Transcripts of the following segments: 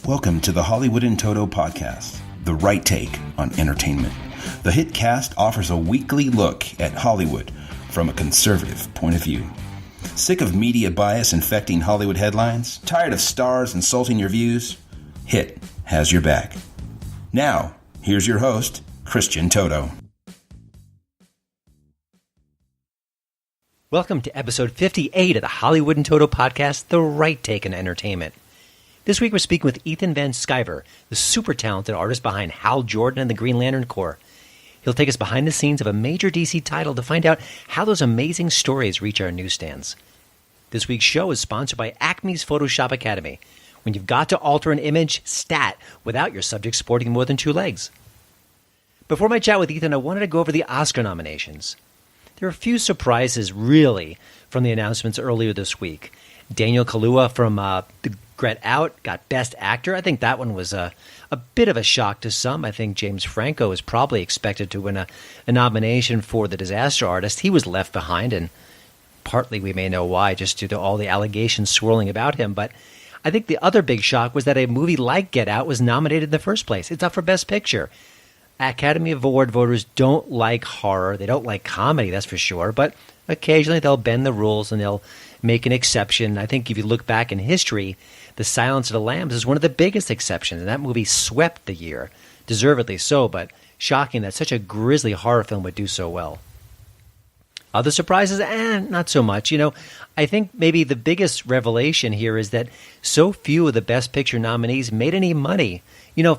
Welcome to the Hollywood in Toto podcast, the right take on entertainment. The HiT cast offers a weekly look at Hollywood from a conservative point of view. Sick of media bias infecting Hollywood headlines? Tired of stars insulting your views? HiT has your back. Now, here's your host, Christian Toto. Welcome to episode 58 of the Hollywood in Toto podcast, the right take on entertainment. This week we're speaking with Ethan Van Sciver, the super talented artist behind Hal Jordan and the Green Lantern Corps. He'll take us behind the scenes of a major DC title to find out how those amazing stories reach our newsstands. This week's show is sponsored by Acme's Photoshop Academy. When you've got to alter an image, stat, without your subject sporting more than two legs. Before my chat with Ethan, I wanted to go over the Oscar nominations. There are a few surprises, really, from the announcements earlier this week. Daniel Kaluuya from The Get Out got Best Actor. I think that one was a bit of a shock to some. I think James Franco is probably expected to win a nomination for The Disaster Artist. He was left behind, and partly we may know why, just due to all the allegations swirling about him. But I think the other big shock was that a movie like Get Out was nominated in the first place. It's up for Best Picture. Academy Award voters don't like horror. They don't like comedy, that's for sure. But occasionally they'll bend the rules and they'll make an exception. I think if you look back in history, The Silence of the Lambs is one of the biggest exceptions, and that movie swept the year, deservedly so, but shocking that such a grisly horror film would do so well. Other surprises? Not so much. I think maybe the biggest revelation here is that so few of the Best Picture nominees made any money.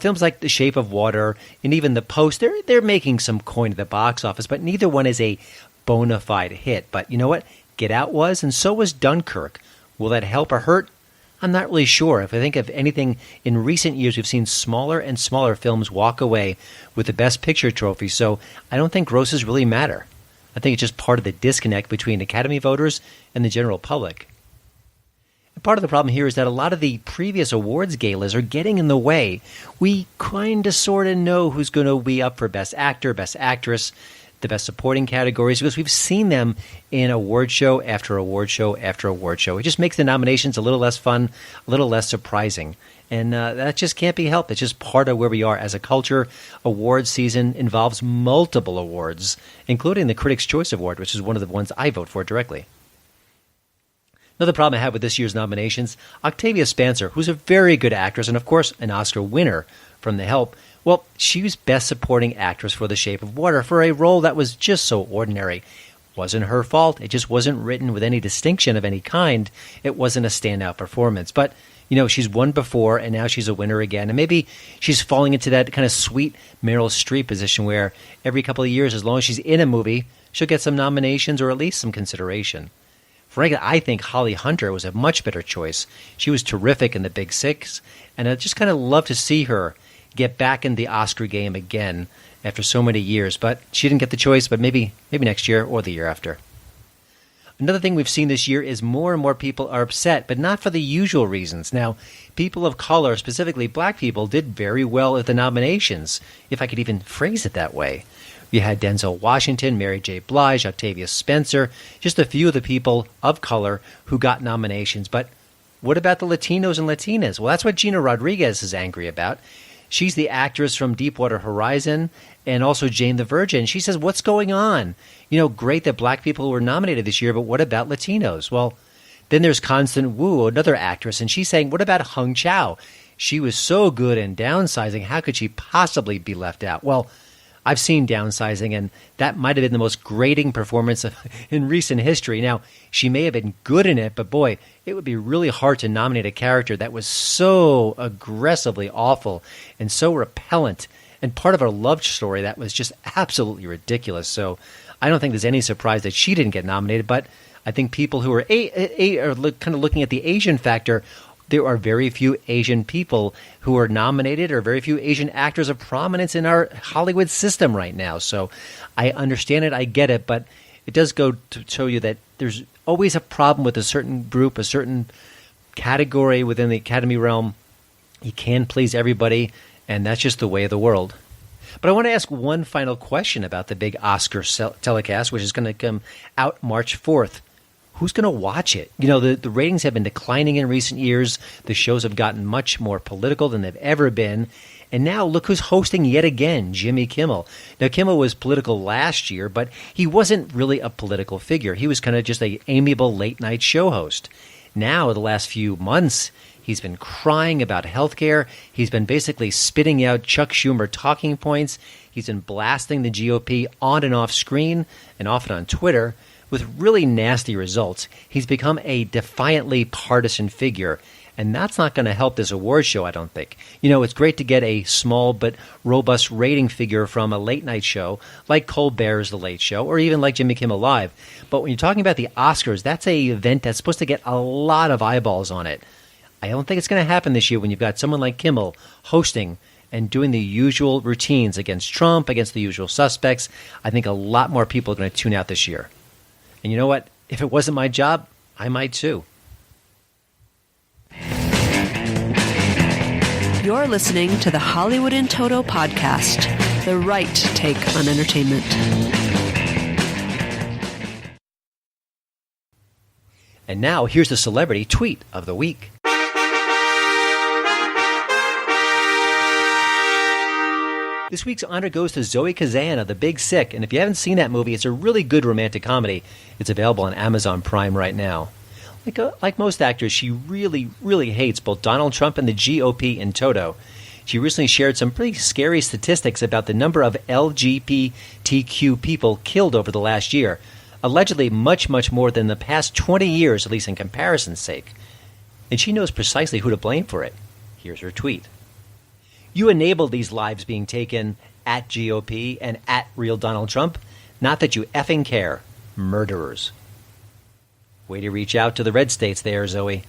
Films like The Shape of Water and even The Post, they're making some coin at the box office, but neither one is a bona fide hit. But you know what? Get Out was, and so was Dunkirk. Will that help or hurt? I'm not really sure. If I think of anything in recent years, we've seen smaller and smaller films walk away with the Best Picture trophy, so I don't think grosses really matter. I think it's just part of the disconnect between Academy voters and the general public. And part of the problem here is that a lot of the previous awards galas are getting in the way. We kind of sort of know who's going to be up for Best Actor, Best Actress, the Best Supporting categories, because we've seen them in award show after award show after award show. It just makes the nominations a little less fun, a little less surprising. And that just can't be helped. It's just part of where we are as a culture. Awards season involves multiple awards, including the Critics' Choice Award, which is one of the ones I vote for directly. Another problem I have with this year's nominations, Octavia Spencer, who's a very good actress and, of course, an Oscar winner from The Help. Well, she was Best Supporting Actress for The Shape of Water for a role that was just so ordinary. Wasn't her fault. It just wasn't written with any distinction of any kind. It wasn't a standout performance. But, she's won before, and now she's a winner again. And maybe she's falling into that kind of sweet Meryl Streep position where every couple of years, as long as she's in a movie, she'll get some nominations or at least some consideration. Frankly, I think Holly Hunter was a much better choice. She was terrific in The Big Sick, and I just kind of love to see her get back in the Oscar game again after so many years. But she didn't get the choice, but maybe next year or the year after. Another thing we've seen this year is more and more people are upset, but not for the usual reasons. Now, people of color, specifically black people, did very well at the nominations, if I could even phrase it that way. You had Denzel Washington, Mary J. Blige, Octavia Spencer, just a few of the people of color who got nominations. But what about the Latinos and Latinas? Well, that's what Gina Rodriguez is angry about. She's the actress from Deepwater Horizon and also Jane the Virgin. She says, what's going on? Great that black people were nominated this year, but what about Latinos? Well, then there's Constance Wu, another actress, and she's saying, what about Hung Chow? She was so good in Downsizing. How could she possibly be left out? Well, I've seen Downsizing, and that might have been the most grating performance in recent history. Now, she may have been good in it, but boy, it would be really hard to nominate a character that was so aggressively awful and so repellent and part of her love story that was just absolutely ridiculous. So I don't think there's any surprise that she didn't get nominated, but I think people who are kind of looking at the Asian factor, there are very few Asian people who are nominated or very few Asian actors of prominence in our Hollywood system right now. So I understand it, I get it, but it does go to show you that there's always a problem with a certain group, a certain category within the Academy realm. You can't please everybody, and that's just the way of the world. But I want to ask one final question about the big Oscar telecast, which is going to come out March 4th. Who's going to watch it? You know, the ratings have been declining in recent years. The shows have gotten much more political than they've ever been. And now look who's hosting yet again, Jimmy Kimmel. Now, Kimmel was political last year, but he wasn't really a political figure. He was kind of just an amiable late-night show host. Now, the last few months, he's been crying about healthcare. He's been basically spitting out Chuck Schumer talking points. He's been blasting the GOP on and off screen and often on Twitter with really nasty results. He's become a defiantly partisan figure, and that's not going to help this award show, I don't think. You know, it's great to get a small but robust rating figure from a late-night show like Colbert's The Late Show or even like Jimmy Kimmel Live. But when you're talking about the Oscars, that's an event that's supposed to get a lot of eyeballs on it. I don't think it's going to happen this year when you've got someone like Kimmel hosting and doing the usual routines against Trump, against the usual suspects. I think a lot more people are going to tune out this year. And you know what? If it wasn't my job, I might too. You're listening to the Hollywood in Toto podcast, the right take on entertainment. And now here's the celebrity tweet of the week. This week's honor goes to Zoe Kazan of The Big Sick, and if you haven't seen that movie, it's a really good romantic comedy. It's available on Amazon Prime right now. Like most actors, she really, really hates both Donald Trump and the GOP in toto. She recently shared some pretty scary statistics about the number of LGBTQ people killed over the last year, allegedly much, much more than the past 20 years, at least in comparison's sake. And she knows precisely who to blame for it. Here's her tweet. You enabled these lives being taken at GOP and at real Donald Trump. Not that you effing care. Murderers. Way to reach out to the red states there, Zoe.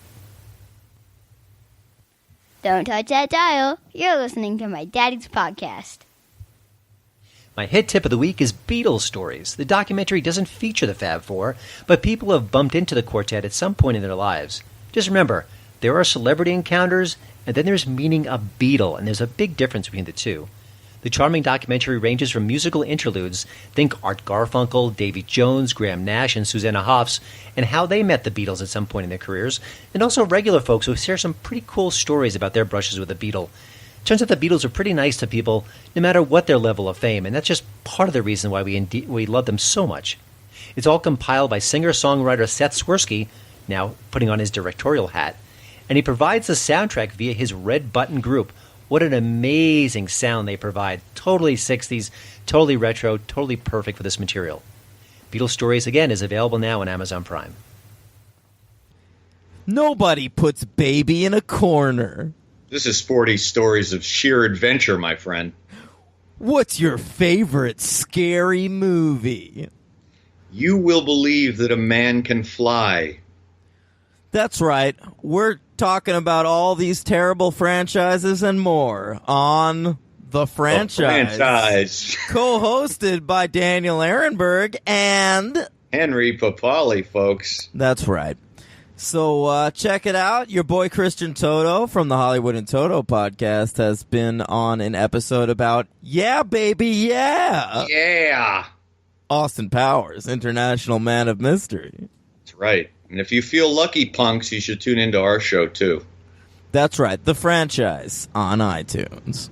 Don't touch that dial. You're listening to my daddy's podcast. My hit tip of the week is Beatles Stories. The documentary doesn't feature the Fab Four, but people have bumped into the quartet at some point in their lives. Just remember, there are celebrity encounters, and then there's meeting a Beatle, and there's a big difference between the two. The charming documentary ranges from musical interludes, think Art Garfunkel, Davy Jones, Graham Nash, and Susanna Hoffs, and how they met the Beatles at some point in their careers, and also regular folks who share some pretty cool stories about their brushes with the Beatle. Turns out the Beatles are pretty nice to people, no matter what their level of fame, and that's just part of the reason why we love them so much. It's all compiled by singer-songwriter Seth Swirsky, now putting on his directorial hat, and he provides the soundtrack via his Red Button Group. What an amazing sound they provide. Totally 60s, totally retro, totally perfect for this material. Beatles Stories, again, is available now on Amazon Prime. Nobody puts baby in a corner. This is Sporty Stories of Sheer Adventure, my friend. What's your favorite scary movie? You will believe that a man can fly. That's right. We're talking about all these terrible franchises and more on The Franchise. Co-hosted by Daniel Ehrenberg and Henry Papali, folks. That's right. So check it out. Your boy Christian Toto from the Hollywood and Toto podcast has been on an episode about Yeah, Baby, Yeah. Yeah. Austin Powers, International Man of Mystery. That's right. And if you feel lucky, punks, you should tune into our show, too. That's right. The Franchise on iTunes.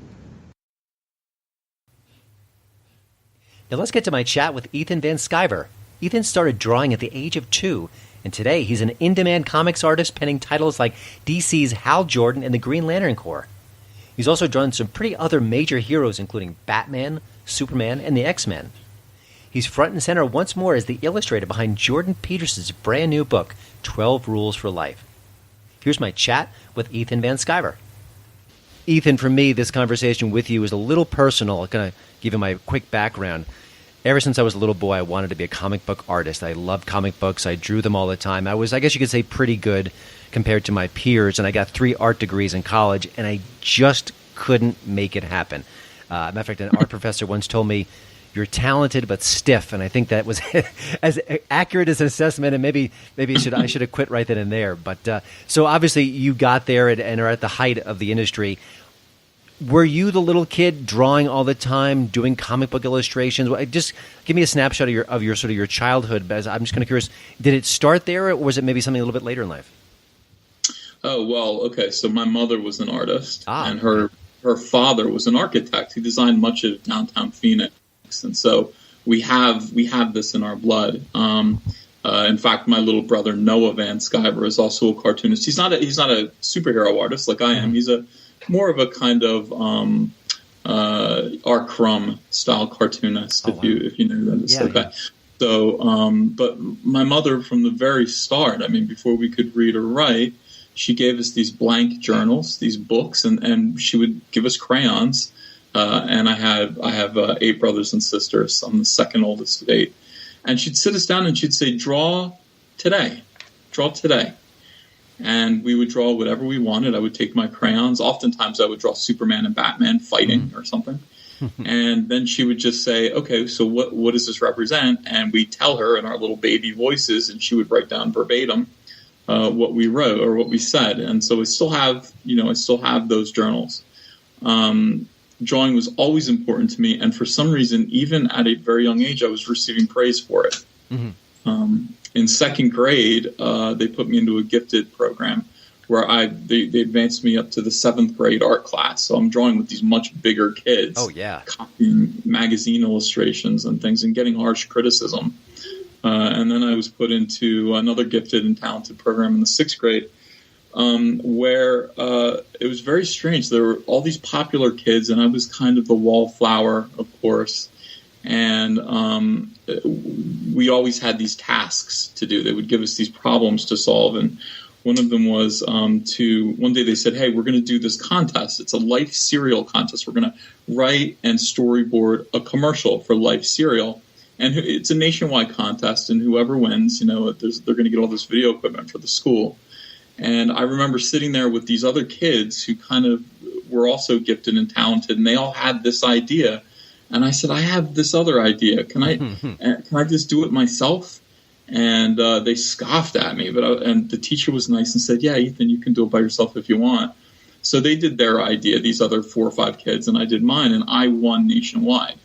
Now let's get to my chat with Ethan Van Sciver. Ethan started drawing at the age of 2, and today he's an in-demand comics artist penning titles like DC's Hal Jordan and the Green Lantern Corps. He's also drawn some pretty other major heroes, including Batman, Superman, and the X-Men. He's front and center once more as the illustrator behind Jordan Peterson's brand new book, 12 Rules for Life. Here's my chat with Ethan Van Sciver. Ethan, for me, this conversation with you is a little personal. I'm going to give you my quick background. Ever since I was a little boy, I wanted to be a comic book artist. I loved comic books. I drew them all the time. I was, I guess you could say, pretty good compared to my peers, and I got 3 art degrees in college, and I just couldn't make it happen. Matter of fact, an art professor once told me, "You're talented but stiff," and I think that was as accurate as an assessment. And maybe I should have quit right then and there. But so obviously you got there and are at the height of the industry. were you the little kid drawing all the time, doing comic book illustrations? Just give me a snapshot of your sort of your childhood. I'm just kind of curious. Did it start there, or was it maybe something a little bit later in life? Oh, well, okay. So my mother was an artist, and her father was an architect. He designed much of downtown Phoenix, and so we have this in our blood. In fact, my little brother Noah Van Sciver is also a cartoonist. He's not a superhero artist like I am. He's more of a kind of R. Crumb style cartoonist, if you know that. It's okay. Yeah. So, but my mother from the very start, I mean, before we could read or write, she gave us these blank journals, these books, and she would give us crayons. And I have 8 brothers and sisters. I'm the second oldest of 8. And she'd sit us down and she'd say, draw today. And we would draw whatever we wanted. I would take my crayons. Oftentimes I would draw Superman and Batman fighting or something. And then she would just say, okay, so what does this represent? And we'd tell her in our little baby voices, and she would write down verbatim what we wrote or what we said. And so I still have those journals. Drawing was always important to me, and for some reason, even at a very young age, I was receiving praise for it. Mm-hmm. In second grade, they put me into a gifted program where they advanced me up to the 7th grade art class. So I'm drawing with these much bigger kids. Oh, yeah. Copying magazine illustrations and things and getting harsh criticism. And then I was put into another gifted and talented program in the 6th grade. Where it was very strange. There were all these popular kids, and I was kind of the wallflower, of course. And we always had these tasks to do. They would give us these problems to solve. And one of them was one day they said, hey, we're going to do this contest. It's a Life cereal contest. We're going to write and storyboard a commercial for Life cereal. And it's a nationwide contest, and whoever wins, they're going to get all this video equipment for the school. And I remember sitting there with these other kids who kind of were also gifted and talented, and they all had this idea. And I said, I have this other idea. Can I just do it myself? And they scoffed at me. And the teacher was nice and said, yeah, Ethan, you can do it by yourself if you want. So they did their idea, these other 4 or 5 kids, and I did mine, and I won nationwide.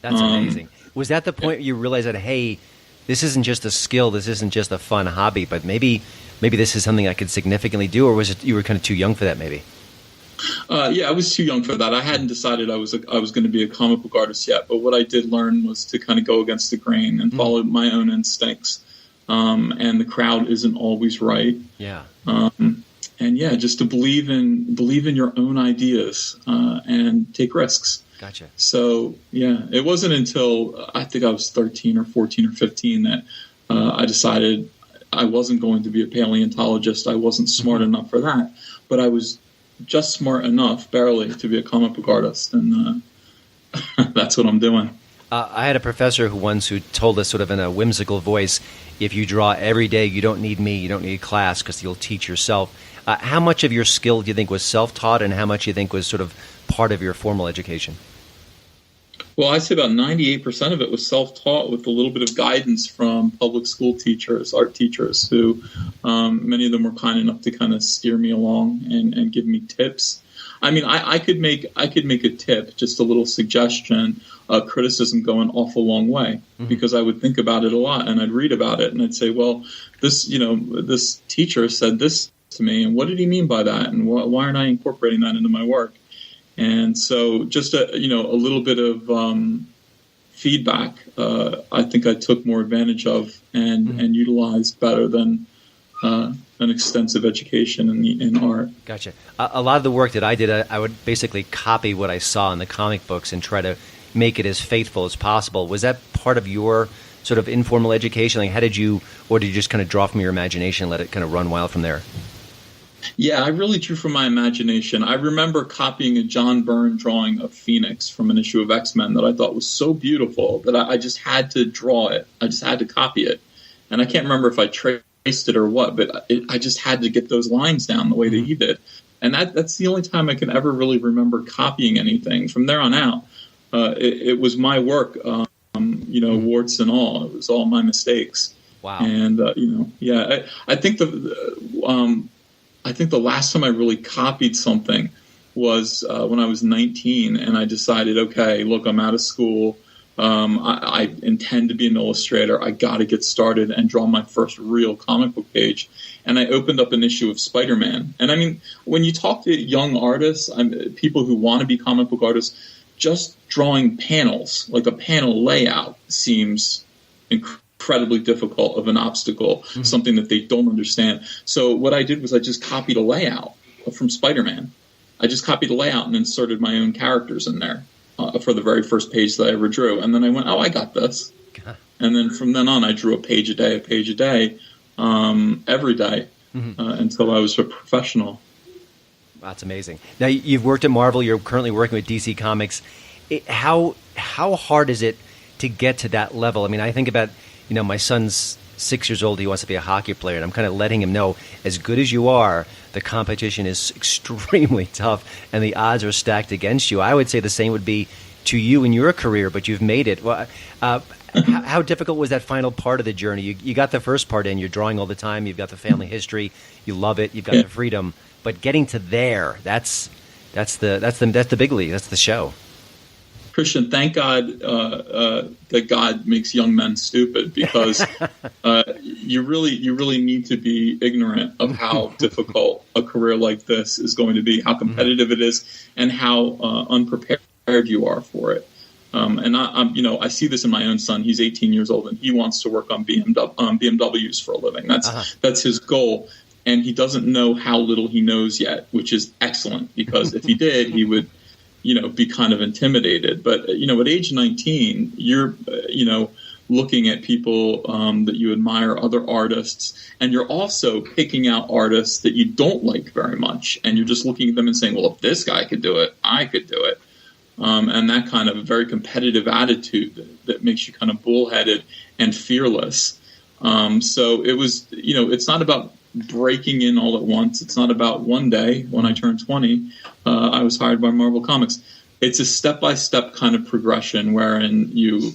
That's amazing. Was that the point where you realized that, hey, this isn't just a skill, this isn't just a fun hobby, but maybe this is something I could significantly do, or was it you were kind of too young for that maybe? Yeah, I was too young for that. I hadn't decided I was going to be a comic book artist yet, but what I did learn was to kind of go against the grain and follow my own instincts. And the crowd isn't always right. Yeah. And yeah, just to believe in your own ideas and take risks. Gotcha. So yeah, it wasn't until I think I was 13 or 14 or 15 that I decided I wasn't going to be a paleontologist. I wasn't smart enough for that, but I was just smart enough, barely, to be a comic book artist, and that's what I'm doing. I had a professor who told us sort of in a whimsical voice, if you draw every day, you don't need me, you don't need class, because you'll teach yourself. How much of your skill do you think was self-taught, and how much do you think was sort of part of your formal education? Well, I'd say about 98% of it was self-taught with a little bit of guidance from public school teachers, art teachers, who many of them were kind enough to kind of steer me along and give me tips. I mean, I could make a tip, just a little suggestion, criticism go an awful long way, because I would think about it a lot and I'd read about it and I'd say, well, this teacher said this to me, and what did he mean by that? And why aren't I incorporating that into my work? And so just a little bit of feedback, I think I took more advantage of and utilized better than an extensive education in art. Gotcha. A lot of the work that I did, I would basically copy what I saw in the comic books and try to make it as faithful as possible. Was that part of your sort of informal education? Like, did you just kind of draw from your imagination and let it kind of run wild from there? Yeah, I really drew from my imagination. I remember copying a John Byrne drawing of Phoenix from an issue of X-Men that I thought was so beautiful that I just had to draw it. I just had to copy it. And I can't remember if I traced it or what, but I just had to get those lines down the way that he did. And that's the only time I can ever really remember copying anything. From there on out, it was my work, warts and all. It was all my mistakes. Wow. And, I think the last time I really copied something was when I was 19, and I decided, okay, look, I'm out of school. I intend to be an illustrator. I got to get started and draw my first real comic book page. And I opened up an issue of Spider-Man. And I mean, when you talk to young artists, people who want to be comic book artists, just drawing panels, like a panel layout, seems incredibly difficult of an obstacle, something that they don't understand. So what I did was I just copied a layout from Spider-Man. I just copied a layout and inserted my own characters in there for the very first page that I ever drew. And then I went, oh, I got this. And then from then on, I drew a page a day, every day until I was a professional. That's amazing. Now, you've worked at Marvel. You're currently working with DC Comics. How hard is it to get to that level? I mean, I think about, my son's 6 years old. He wants to be a hockey player, and I'm kind of letting him know, as good as you are, the competition is extremely tough, and the odds are stacked against you. I would say the same would be to you in your career, but you've made it. Well, how difficult was that final part of the journey? You got the first part in. You're drawing all the time. You've got the family history. You love it. You've got the freedom. But getting to there, that's the big league. That's the show. Christian, thank God that God makes young men stupid, because you really need to be ignorant of how difficult a career like this is going to be, how competitive it is, and how unprepared you are for it. And I see this in my own son. He's 18 years old, and he wants to work on BMWs for a living. That's his goal. And he doesn't know how little he knows yet, which is excellent, because if he did, he would, be kind of intimidated. But, at age 19, you're, looking at people that you admire, other artists, and you're also picking out artists that you don't like very much. And you're just looking at them and saying, well, if this guy could do it, I could do it. And that kind of very competitive attitude that makes you kind of bullheaded and fearless. So it was, it's not about breaking in all at once. It's not about one day when I turned 20, I was hired by Marvel Comics. It's a step-by-step kind of progression wherein you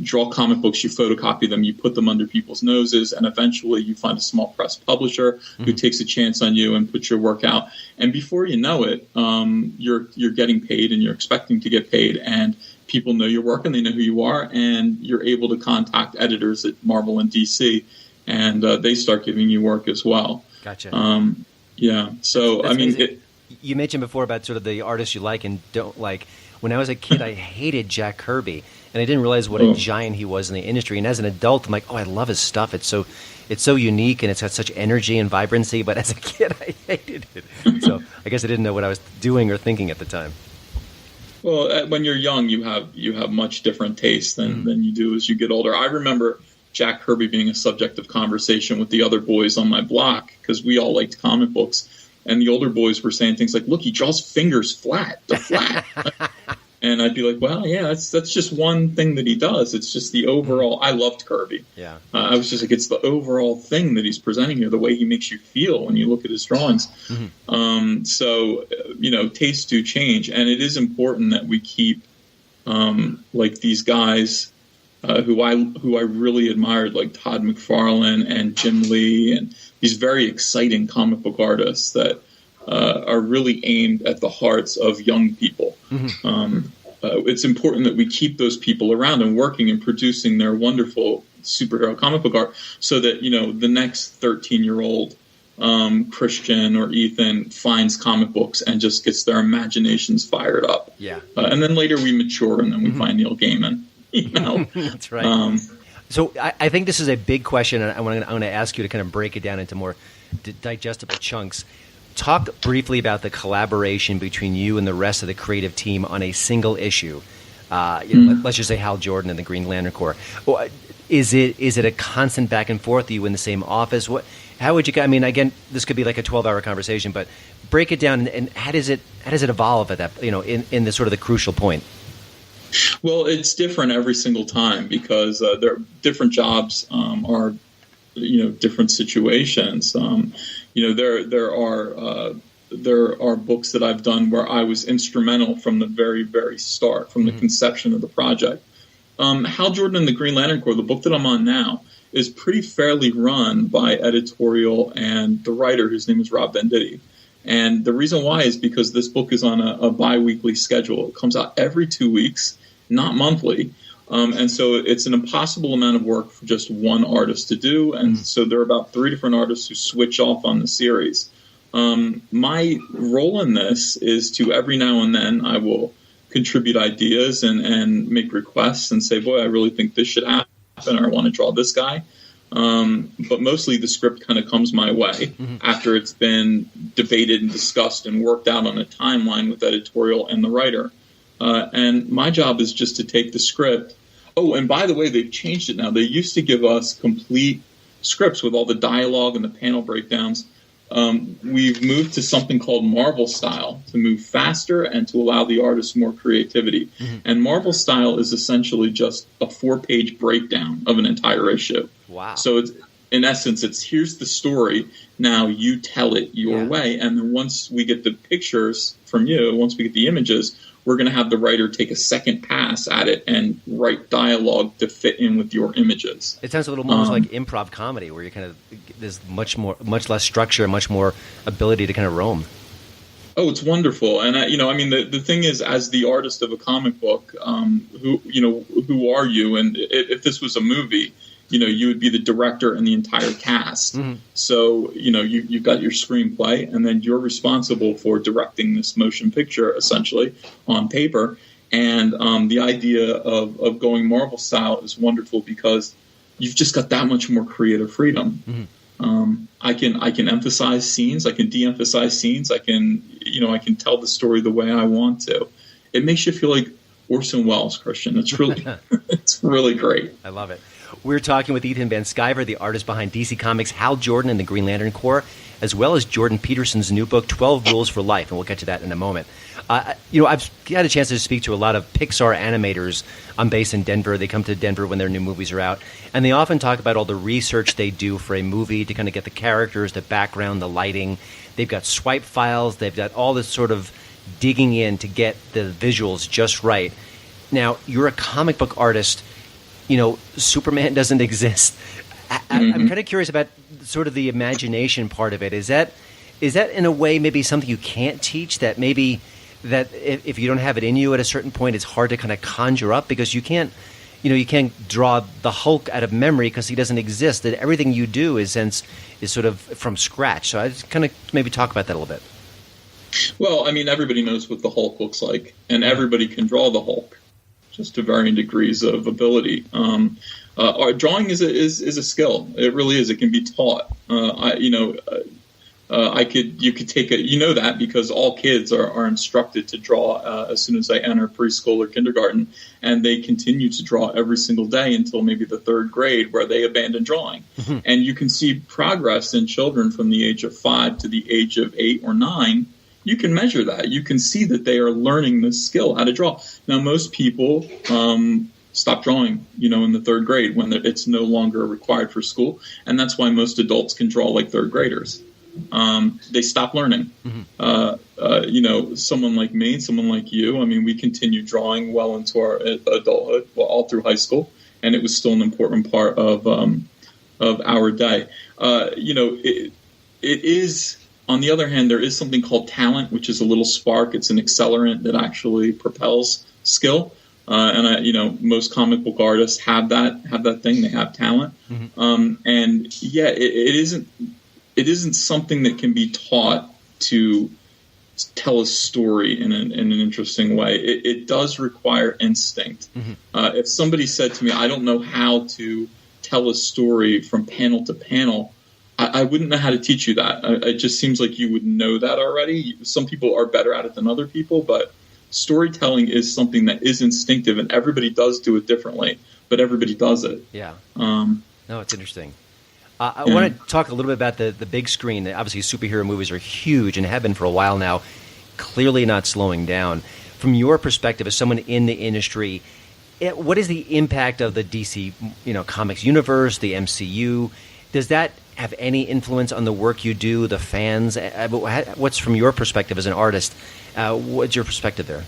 draw comic books, you photocopy them, you put them under people's noses, and eventually you find a small press publisher who takes a chance on you and puts your work out. And before you know it, you're getting paid, and you're expecting to get paid, and people know your work and they know who you are, and you're able to contact editors at Marvel and DC, and they start giving you work as well. Gotcha. So, I mean, you mentioned before about sort of the artists you like and don't like. When I was a kid, I hated Jack Kirby, and I didn't realize what a giant he was in the industry. And as an adult, I'm like, I love his stuff. It's so unique, and it's got such energy and vibrancy. But as a kid, I hated it. So I guess I didn't know what I was doing or thinking at the time. Well, when you're young, you have much different tastes than you do as you get older. I remember Jack Kirby being a subject of conversation with the other boys on my block, because we all liked comic books. And the older boys were saying things like, look, he draws fingers flat. They're flat. And I'd be like, well, yeah, that's just one thing that he does. It's just the overall. I loved Kirby. Yeah. I was just like, it's the overall thing that he's presenting here, the way he makes you feel when you look at his drawings. So, tastes do change. And it is important that we keep, like these guys who I really admired, like Todd McFarlane and Jim Lee, and these very exciting comic book artists that are really aimed at the hearts of young people. It's important that we keep those people around and working and producing their wonderful superhero comic book art, so that the next 13-year-old Christian or Ethan finds comic books and just gets their imaginations fired up. Yeah. And then later we mature, and then we find Neil Gaiman. That's right. So I think this is a big question, and I'm going to ask you to kind of break it down into more digestible chunks. Talk briefly about the collaboration between you and the rest of the creative team on a single issue. Let's just say Hal Jordan and the Green Lantern Corps. Is it a constant back and forth? Are you in the same office? How would you? I mean, again, this could be like a 12-hour conversation, but break it down, and how does it evolve at that? In the sort of the crucial point. Well, it's different every single time, because there are different jobs are different situations. There are books that I've done where I was instrumental from the very, very start, from the conception of the project. Hal Jordan and the Green Lantern Corps, the book that I'm on now, is pretty fairly run by editorial and the writer, whose name is Rob Venditti. And the reason why is because this book is on a bi-weekly schedule. It comes out every 2 weeks, not monthly. And so it's an impossible amount of work for just one artist to do. And so there are about 3 different artists who switch off on the series. My role in this is to every now and then I will contribute ideas and make requests and say, boy, I really think this should happen, or I want to draw this guy. But mostly the script kind of comes my way after it's been debated and discussed and worked out on a timeline with editorial and the writer. And my job is just to take the script. Oh, and by the way, they've changed it now. They used to give us complete scripts with all the dialogue and the panel breakdowns. We've moved to something called Marvel style to move faster and to allow the artist more creativity. And Marvel style is essentially just a 4-page breakdown of an entire issue. Wow. So it's, in essence, it's here's the story. Now you tell it your way. And then once we get the pictures from you, once we get the images, we're going to have the writer take a second pass at it and write dialogue to fit in with your images. It sounds a little more like improv comedy, where you kind of there's much less structure, much more ability to kind of roam. Oh, it's wonderful. And the thing is, as the artist of a comic book, who are you? And if this was a movie, you would be the director and the entire cast. So, you've got your screenplay, and then you're responsible for directing this motion picture, essentially, on paper. And the idea of going Marvel style is wonderful because you've just got that much more creative freedom. I can emphasize scenes, I can de-emphasize scenes, I can tell the story the way I want to. It makes you feel like Orson Welles, Christian. It's really, it's really great. I love it. We're talking with Ethan Van Sciver, the artist behind DC Comics' Hal Jordan and the Green Lantern Corps, as well as Jordan Peterson's new book, 12 Rules for Life, and we'll get to that in a moment. I've had a chance to speak to a lot of Pixar animators. I'm based in Denver. They come to Denver when their new movies are out, and they often talk about all the research they do for a movie to kind of get the characters, the background, the lighting. They've got swipe files. They've got all this sort of digging in to get the visuals just right. Now, you're a comic book artist. Superman doesn't exist. I'm kind of curious about sort of the imagination part of it. Is that in a way maybe something you can't teach, that maybe that if you don't have it in you at a certain point, it's hard to kind of conjure up because you can't draw the Hulk out of memory because he doesn't exist. That everything you do is sort of from scratch. So I just kind of maybe talk about that a little bit. Well, everybody knows what the Hulk looks like, and everybody can draw the Hulk, just to varying degrees of ability. Drawing is a skill. It really is. It can be taught. You could take that because all kids are instructed to draw as soon as they enter preschool or kindergarten, and they continue to draw every single day until maybe the 3rd grade, where they abandon drawing. And you can see progress in children from the age of 5 to the age of 8 or 9. You can measure that. You can see that they are learning this skill, how to draw. Now, most people stop drawing, in the 3rd grade when it's no longer required for school. And that's why most adults can draw like 3rd graders. They stop learning. Someone like me, someone like you, we continue drawing well into our adulthood, all through high school. And it was still an important part of our day. It is... On the other hand, there is something called talent, which is a little spark. It's an accelerant that actually propels skill. Most comic book artists have that thing. They have talent. It isn't something that can be taught to tell a story in an interesting way. It does require instinct. If somebody said to me, I don't know how to tell a story from panel to panel, I wouldn't know how to teach you that. It just seems like you would know that already. Some people are better at it than other people, but storytelling is something that is instinctive, and everybody does do it differently, but everybody does it. Yeah. No, it's interesting. I want to talk a little bit about the big screen. Obviously, superhero movies are huge and have been for a while now, clearly not slowing down. From your perspective, as someone in the industry, what is the impact of the DC comics universe, the MCU? Does that have any influence on the work you do, the fans? What's from your perspective as an artist? What's your perspective there?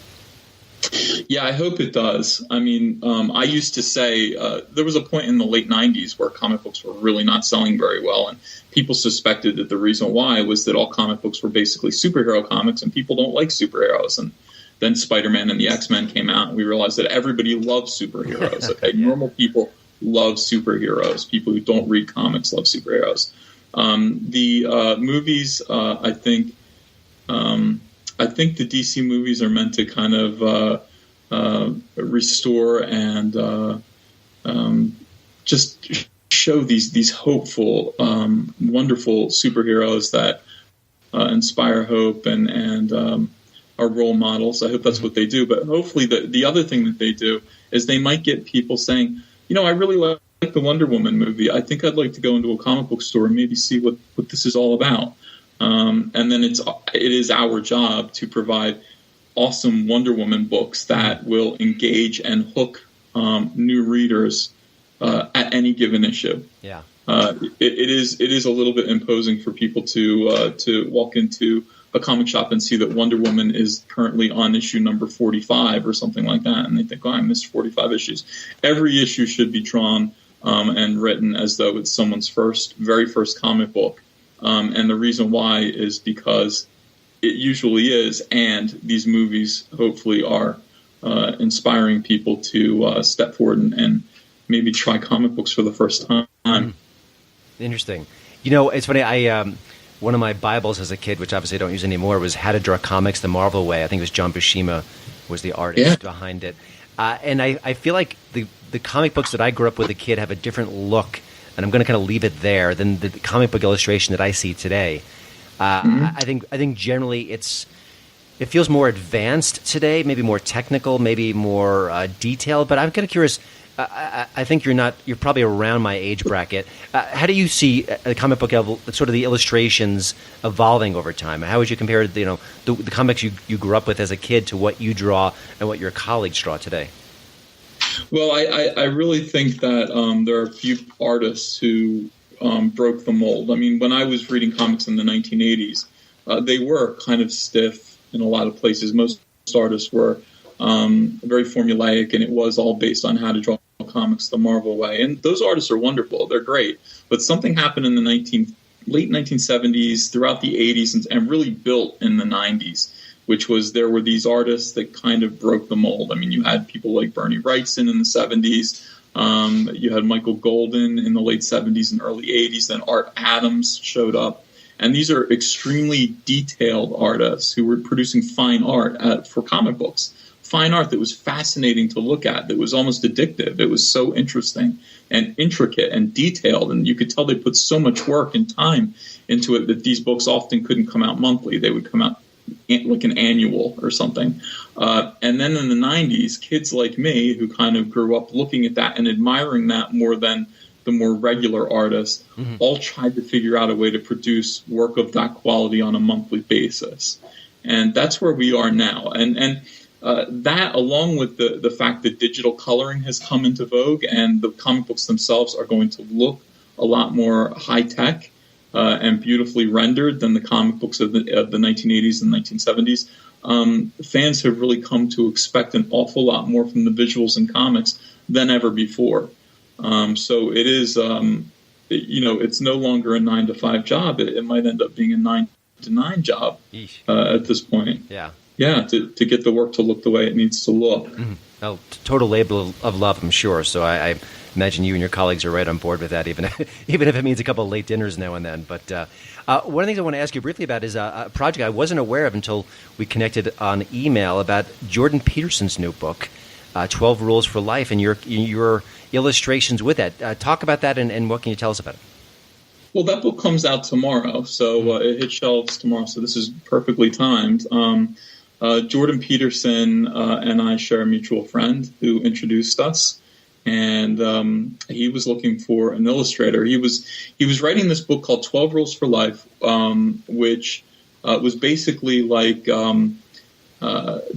Yeah, I hope it does. I mean, I used to say there was a point in the late 90s where comic books were really not selling very well, and people suspected that the reason why was that all comic books were basically superhero comics, and people don't like superheroes. And then Spider-Man and the X-Men came out, and we realized that everybody loves superheroes. Okay, normal people love superheroes. People who don't read comics love superheroes. The movies, I think the DC movies are meant to kind of restore and just show these hopeful, wonderful superheroes that inspire hope and are role models. I hope that's what they do. But hopefully the other thing that they do is they might get people saying, I really like the Wonder Woman movie. I think I'd like to go into a comic book store and maybe see what this is all about. And then it is our job to provide awesome Wonder Woman books that will engage and hook new readers at any given issue. Yeah, it is a little bit imposing for people to walk into a comic shop and see that Wonder Woman is currently on issue number 45 or something like that, and they think, I missed 45 issues. Every issue should be drawn and written as though it's someone's very first comic book. And the reason why is because it usually is, and these movies hopefully are inspiring people to step forward and maybe try comic books for the first time. Interesting. It's funny. One of my Bibles as a kid, which obviously I don't use anymore, was How to Draw Comics the Marvel Way. I think it was John Buscema was the artist behind it. And I feel like the comic books that I grew up with as a kid have a different look, and I'm going to kind of leave it there, than the comic book illustration that I see today. I think generally it feels more advanced today, maybe more technical, maybe more detailed. But I'm kind of curious. I think you're probably around my age bracket. How do you see a comic book sort of the illustrations evolving over time? How would you compare the comics you grew up with as a kid to what you draw and what your colleagues draw today? Well, I really think that there are a few artists who broke the mold. I mean, when I was reading comics in the 1980s, they were kind of stiff in a lot of places. Most artists were very formulaic, and it was all based on how to draw comics the Marvel way. And those artists are wonderful. They're great. But something happened in the late 1970s, throughout the 80s, and really built in the 90s, which was there were these artists that kind of broke the mold. I mean, you had people like Bernie Wrightson in the 70s. You had Michael Golden in the late 70s and early 80s. Then Art Adams showed up. And these are extremely detailed artists who were producing fine art for comic books. Fine art that was fascinating to look at, that was almost addictive. It was so interesting and intricate and detailed, and you could tell they put so much work and time into it that these books often couldn't come out monthly. They would come out like an annual or something. And then in the 90s, kids like me who kind of grew up looking at that and admiring that more than the more regular artists, all tried to figure out a way to produce work of that quality on a monthly basis. And that's where we are now. And that, along with the fact that digital coloring has come into vogue and the comic books themselves are going to look a lot more high-tech and beautifully rendered than the comic books of the 1980s and 1970s, fans have really come to expect an awful lot more from the visuals in comics than ever before. So it is, it's no longer a 9-to-5 job. It might end up being a 9-to-9 job at this point. Yeah, to get the work to look the way it needs to look. Oh, total labor of love, I'm sure. So I imagine you and your colleagues are right on board with that, even if it means a couple of late dinners now and then. But one of the things I want to ask you briefly about is a project I wasn't aware of until we connected on email about Jordan Peterson's new book, 12 Rules for Life, and your illustrations with that. Talk about that, and what can you tell us about it? Well, that book comes out tomorrow, so it hits shelves tomorrow, so this is perfectly timed. Jordan Peterson and I share a mutual friend who introduced us, and he was looking for an illustrator. He was writing this book called 12 Rules for Life, which was basically like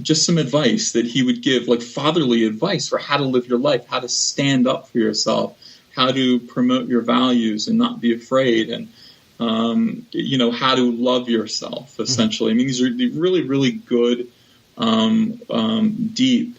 just some advice that he would give, like fatherly advice for how to live your life, how to stand up for yourself, how to promote your values and not be afraid, and how to love yourself, essentially. I mean, these are really, really good deep,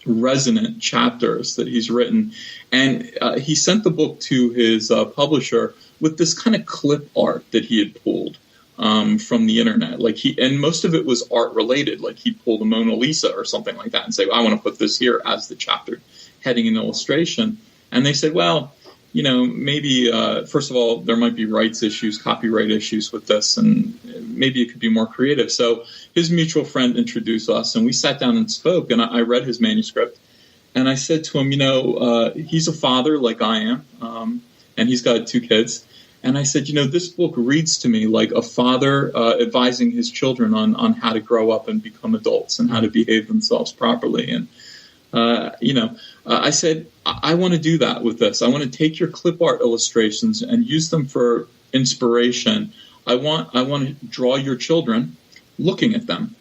resonant chapters that he's written. And he sent the book to his publisher with this kind of clip art that he had pulled from the internet. And most of it was art related. Like he pulled a Mona Lisa or something like that and say, I want to put this here as the chapter heading and illustration. And they said, well, maybe, first of all, there might be rights issues, copyright issues with this, and maybe it could be more creative. So his mutual friend introduced us, and we sat down and spoke, and I read his manuscript. And I said to him, he's a father like I am, and he's got 2 kids. And I said, this book reads to me like a father advising his children on how to grow up and become adults and how to behave themselves properly. And, I said, I want to do that with this. I want to take your clip art illustrations and use them for inspiration. I want to draw your children looking at them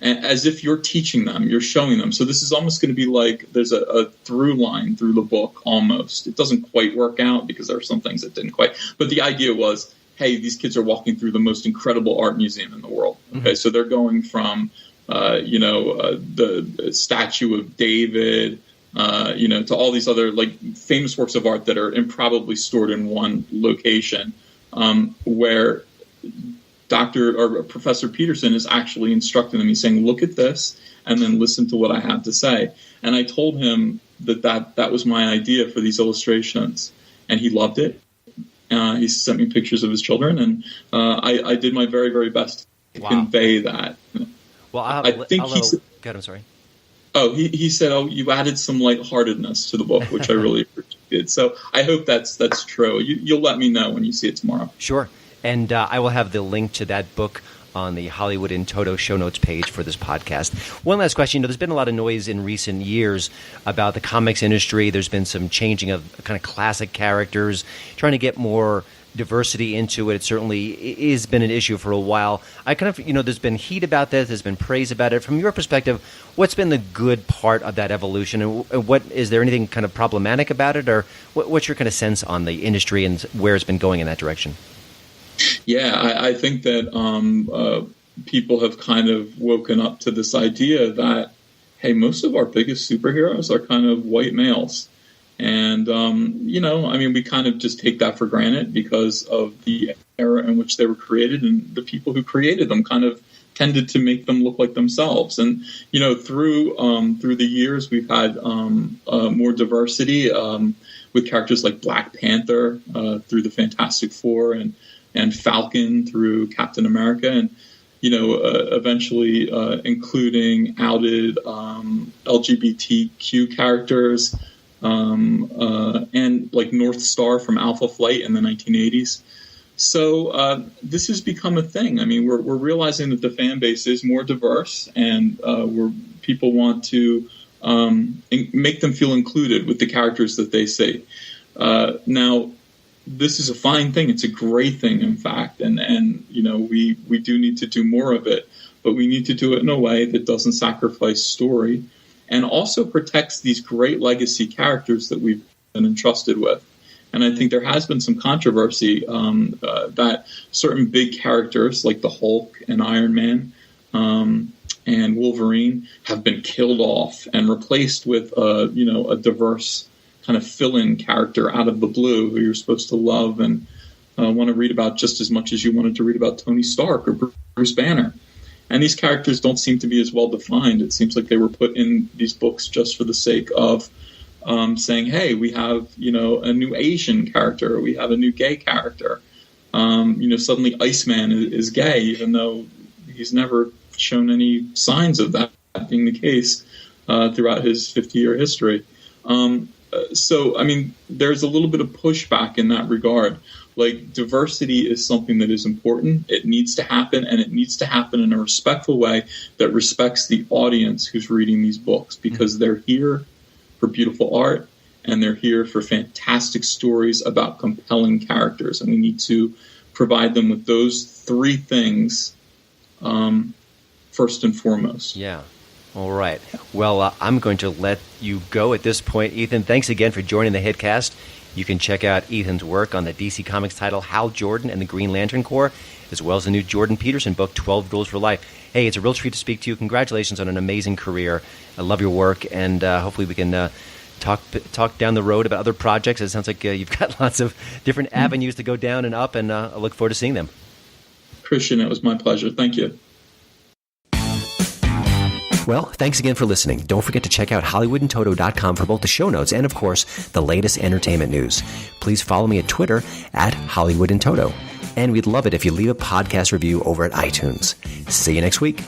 as if you're teaching them, you're showing them. So this is almost going to be like there's a through line through the book almost. It doesn't quite work out because there are some things that didn't quite. But the idea was, hey, these kids are walking through the most incredible art museum in the world. Okay, so they're going from, the statue of David, to all these other like famous works of art that are improbably stored in one location, where Professor Peterson is actually instructing them. He's saying, look at this and then listen to what I have to say. And I told him that was my idea for these illustrations, and he loved it. He sent me pictures of his children, and I did my very, very best to convey that. Well, I'm sorry. Oh, he said, you added some lightheartedness to the book, which I really appreciated. So I hope that's true. You'll let me know when you see it tomorrow. Sure. And I will have the link to that book on the Hollywood in Toto show notes page for this podcast. One last question. There's been a lot of noise in recent years about the comics industry. There's been some changing of kind of classic characters, trying to get more diversity into it. It certainly has been an issue for a while. I kind of, there's been heat about this. There's been praise about it. From your perspective, what's been the good part of that evolution? And what is there anything kind of problematic about it? Or what's your kind of sense on the industry and where it's been going in that direction? Yeah, I think that people have kind of woken up to this idea that, hey, most of our biggest superheroes are kind of white males. And, we kind of just take that for granted because of the era in which they were created, and the people who created them kind of tended to make them look like themselves. And, through the years, we've had more diversity with characters like Black Panther through the Fantastic Four, and Falcon through Captain America, and eventually including outed LGBTQ characters, and like North Star from Alpha Flight in the 1980s. So this has become a thing. I mean, we're realizing that the fan base is more diverse, and people want to make them feel included with the characters that they see. Now, this is a fine thing. It's a great thing, in fact, and we do need to do more of it, but we need to do it in a way that doesn't sacrifice story and also protects these great legacy characters that we've been entrusted with. And I think there has been some controversy that certain big characters like the Hulk and Iron Man and Wolverine have been killed off and replaced with a diverse kind of fill-in character out of the blue who you're supposed to love and want to read about just as much as you wanted to read about Tony Stark or Bruce Banner. And these characters don't seem to be as well defined. It seems like they were put in these books just for the sake of saying, hey, we have, a new Asian character, or we have a new gay character. Suddenly Iceman is gay, even though he's never shown any signs of that being the case throughout his 50-year history. So, there's a little bit of pushback in that regard. Like, diversity is something that is important. It needs to happen, and it needs to happen in a respectful way that respects the audience who's reading these books, because they're here for beautiful art, and they're here for fantastic stories about compelling characters. And we need to provide them with those 3 things first and foremost. Yeah. All right. Well, I'm going to let you go at this point. Ethan, thanks again for joining the HiTcast. You can check out Ethan's work on the DC Comics title Hal Jordan and the Green Lantern Corps, as well as the new Jordan Peterson book, 12 Rules for Life. Hey, it's a real treat to speak to you. Congratulations on an amazing career. I love your work, and hopefully we can talk down the road about other projects. It sounds like you've got lots of different avenues to go down and up, and I look forward to seeing them. Christian, it was my pleasure. Thank you. Well, thanks again for listening. Don't forget to check out HollywoodandToto.com for both the show notes and, of course, the latest entertainment news. Please follow me at Twitter at HollywoodandToto. And we'd love it if you leave a podcast review over at iTunes. See you next week.